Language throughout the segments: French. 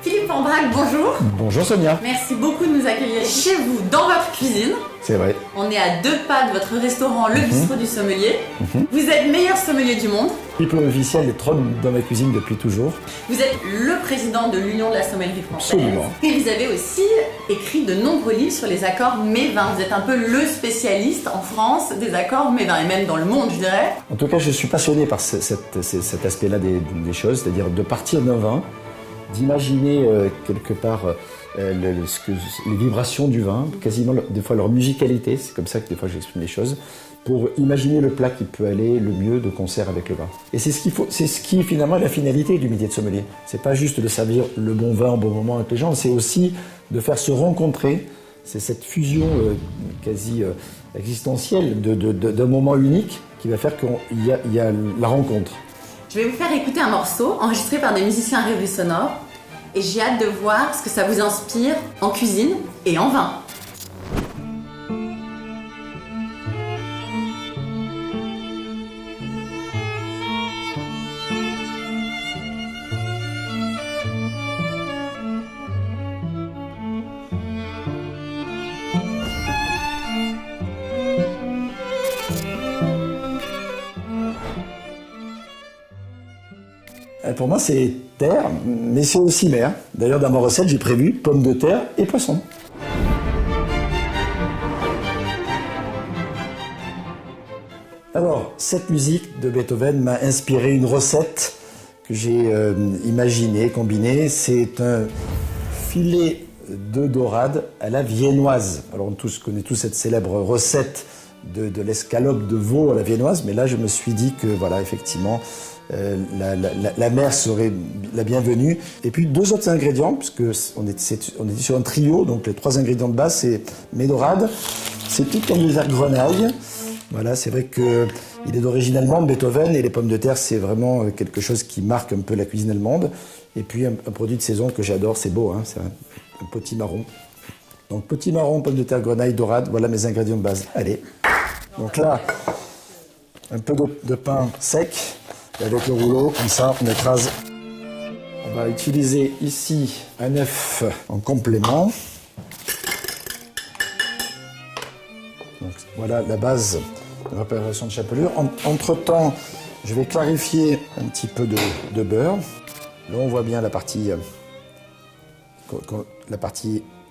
Philippe Ambrac, bonjour. Bonjour Sonia. Merci beaucoup de nous accueillir chez vous, dans votre cuisine. C'est vrai. On est à 2 pas de votre restaurant, le Bistrot du Sommelier. Vous êtes meilleur sommelier du monde. Diplôme officiel est trône dans ma cuisine depuis toujours. Vous êtes le président de l'Union de la sommellerie française. Absolument. Et vous avez aussi écrit de nombreux livres sur les accords mets-vins. Vous êtes un peu le spécialiste en France des accords mets-vins, et même dans le monde, je dirais. En tout cas, je suis passionné par cet aspect-là des choses, c'est-à-dire de partir d'un vin, d'imaginer quelque part les vibrations du vin, quasiment des fois leur musicalité, c'est comme ça que des fois j'exprime les choses, pour imaginer le plat qui peut aller le mieux de concert avec le vin. Et c'est ce qui finalement est la finalité du métier de sommelier. C'est pas juste de servir le bon vin au bon moment avec les gens, c'est aussi de faire se rencontrer. C'est cette fusion quasi existentielle d'un moment unique qui va faire qu'il y a la rencontre. Je vais vous faire écouter un morceau enregistré par des musiciens à Rêverie Sonore. Et j'ai hâte de voir ce que ça vous inspire en cuisine et en vin. Pour moi, c'est terre, mais c'est aussi mer. D'ailleurs, dans ma recette, j'ai prévu pommes de terre et poisson. Alors, cette musique de Beethoven m'a inspiré une recette que j'ai imaginée, combinée. C'est un filet de dorade à la viennoise. Alors, on connaît tous cette célèbre recette de l'escalope de veau à la viennoise, mais là, je me suis dit que, voilà, effectivement, la mer serait la bienvenue. Et puis 2 autres ingrédients, puisque on est sur un trio, donc les 3 ingrédients de base, c'est mes dorades, c'est tout comme les grenaille. Voilà, c'est vrai qu'il est d'origine allemande, Beethoven, et les pommes de terre, c'est vraiment quelque chose qui marque un peu la cuisine allemande. Et puis un produit de saison que j'adore, c'est beau, hein, c'est un potimarron. Donc potimarron, pommes de terre, grenaille, dorade, voilà mes ingrédients de base. Allez, donc là, un peu de pain sec. Et avec le rouleau, comme ça, on écrase. On va utiliser ici un œuf en complément. Donc, voilà la base de la préparation de chapelure. Entre-temps, je vais clarifier un petit peu de beurre. Là, on voit bien la partie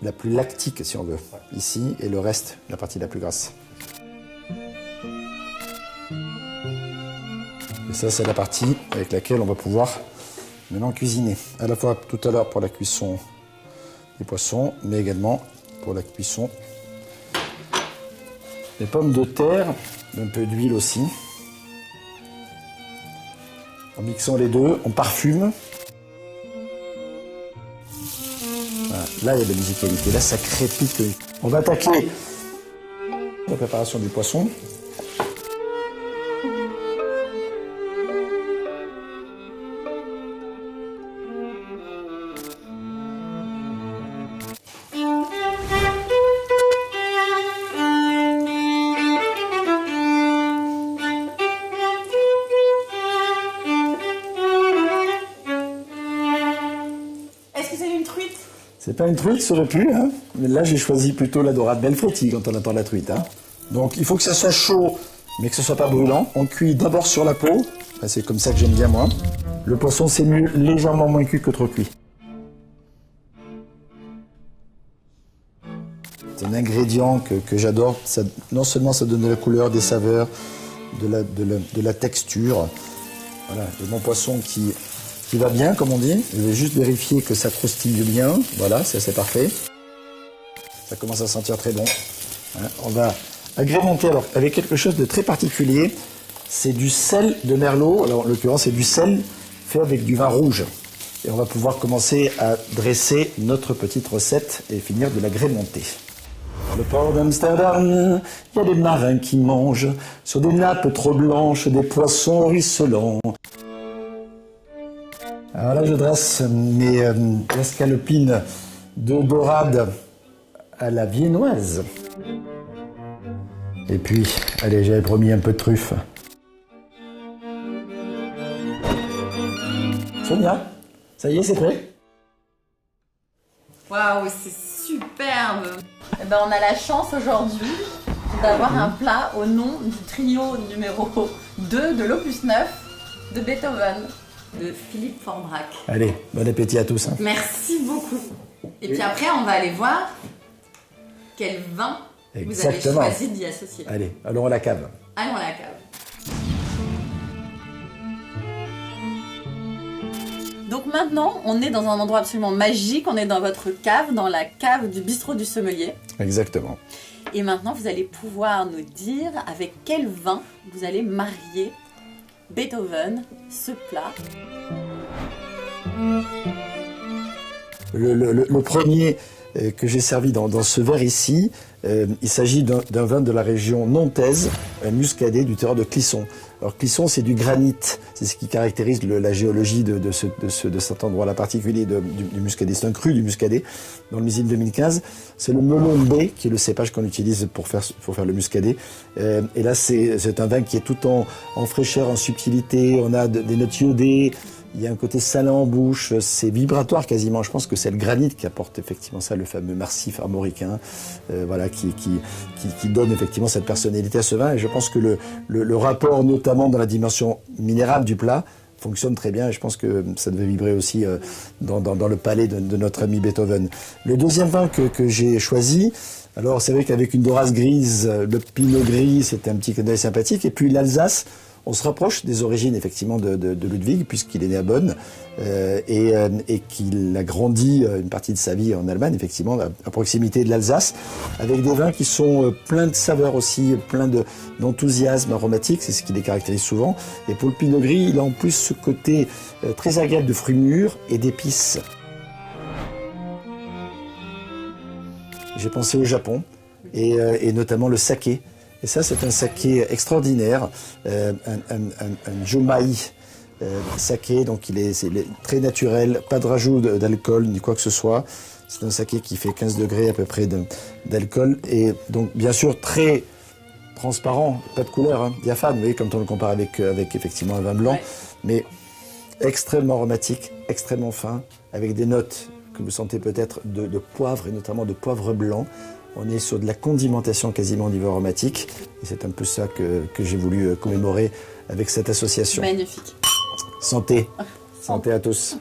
la plus lactique, si on veut, ici, et le reste, la partie la plus grasse. Et ça, c'est la partie avec laquelle on va pouvoir maintenant cuisiner. À la fois tout à l'heure pour la cuisson des poissons, mais également pour la cuisson des pommes de terre, un peu d'huile aussi. En mixant les deux, on parfume. Voilà. Là, il y a de la musicalité, là, ça crépite. On va attaquer la préparation du poisson. C'est pas une truite, ça aurait pu, hein, mais là j'ai choisi plutôt la dorade Belfetti quand on attend la truite. Hein. Donc il faut que ça soit chaud, mais que ce soit pas brûlant. On cuit d'abord sur la peau, c'est comme ça que j'aime bien moi. Le poisson c'est mieux légèrement moins cuit que trop cuit. C'est un ingrédient que j'adore, non seulement ça donne de la couleur, des saveurs, de la texture. Voilà, et mon poisson qui va bien, comme on dit. Je vais juste vérifier que ça croustille bien. Voilà, c'est parfait. Ça commence à sentir très bon. Hein, on va agrémenter alors, avec quelque chose de très particulier. C'est du sel de merlot. Alors, en l'occurrence, c'est du sel fait avec du vin rouge. Et on va pouvoir commencer à dresser notre petite recette et finir de l'agrémenter. Dans le port d'Amsterdam, il y a des marins qui mangent sur des nappes trop blanches des poissons ruisselants. Alors là, je dresse mes escalopines de dorade à la viennoise. Et puis, allez, j'avais promis un peu de truffe. Sonia, ça y est, c'est prêt? Waouh, c'est superbe. Eh ben, on a la chance aujourd'hui d'avoir un plat au nom du trio numéro 2 de l'opus 9 de Beethoven, de Philippe Forbrac. Allez, bon appétit à tous. Hein. Merci beaucoup. Et puis après, on va aller voir quel vin vous avez choisi d'y associer. Allez, allons à la cave. Allons à la cave. Donc maintenant, on est dans un endroit absolument magique. On est dans votre cave, dans la cave du bistrot du sommelier. Exactement. Et maintenant, vous allez pouvoir nous dire avec quel vin vous allez marier Beethoven, ce plat. Le premier que j'ai servi dans ce verre ici, il s'agit d'un vin de la région nantaise, un muscadet du terroir de Clisson. Alors Clisson, c'est du granit, c'est ce qui caractérise la géologie de cet endroit-là particulier du muscadet. C'est un cru du muscadet dans le millésime 2015. C'est le melon B qui est le cépage qu'on utilise pour faire le muscadet. Et là, c'est un vin qui est tout en fraîcheur, en subtilité. On a des notes iodées. Il y a un côté salin en bouche, c'est vibratoire quasiment. Je pense que c'est le granit qui apporte effectivement ça, le fameux massif armoricain, voilà, qui donne effectivement cette personnalité à ce vin. Et je pense que le rapport, notamment dans la dimension minérale du plat, fonctionne très bien. Et je pense que ça devait vibrer aussi dans le palais de notre ami Beethoven. Le deuxième vin que j'ai choisi, alors c'est vrai qu'avec une Doras grise, le Pinot gris, c'était un petit clin d'œil sympathique. Et puis l'Alsace. On se rapproche des origines effectivement de Ludwig, puisqu'il est né à Bonn et qu'il a grandi une partie de sa vie en Allemagne, effectivement, à proximité de l'Alsace, avec des vins qui sont pleins de saveurs aussi, pleins d'enthousiasme aromatique, c'est ce qui les caractérise souvent. Et pour le Pinot Gris, il a en plus ce côté très agréable de fruits mûrs et d'épices. J'ai pensé au Japon et notamment le saké. Et ça, c'est un saké extraordinaire, un jomai saké, donc c'est très naturel, pas de rajout d'alcool ni quoi que ce soit. C'est un saké qui fait 15 degrés à peu près d'alcool et donc bien sûr très transparent, pas de couleur, hein, diaphane, vous voyez, quand on le compare avec effectivement un vin blanc, mais extrêmement aromatique, extrêmement fin, avec des notes que vous sentez peut-être de poivre et notamment de poivre blanc. On est sur de la condimentation quasiment au niveau aromatique. Et c'est un peu ça que j'ai voulu commémorer avec cette association. Magnifique. Santé. Santé à tous.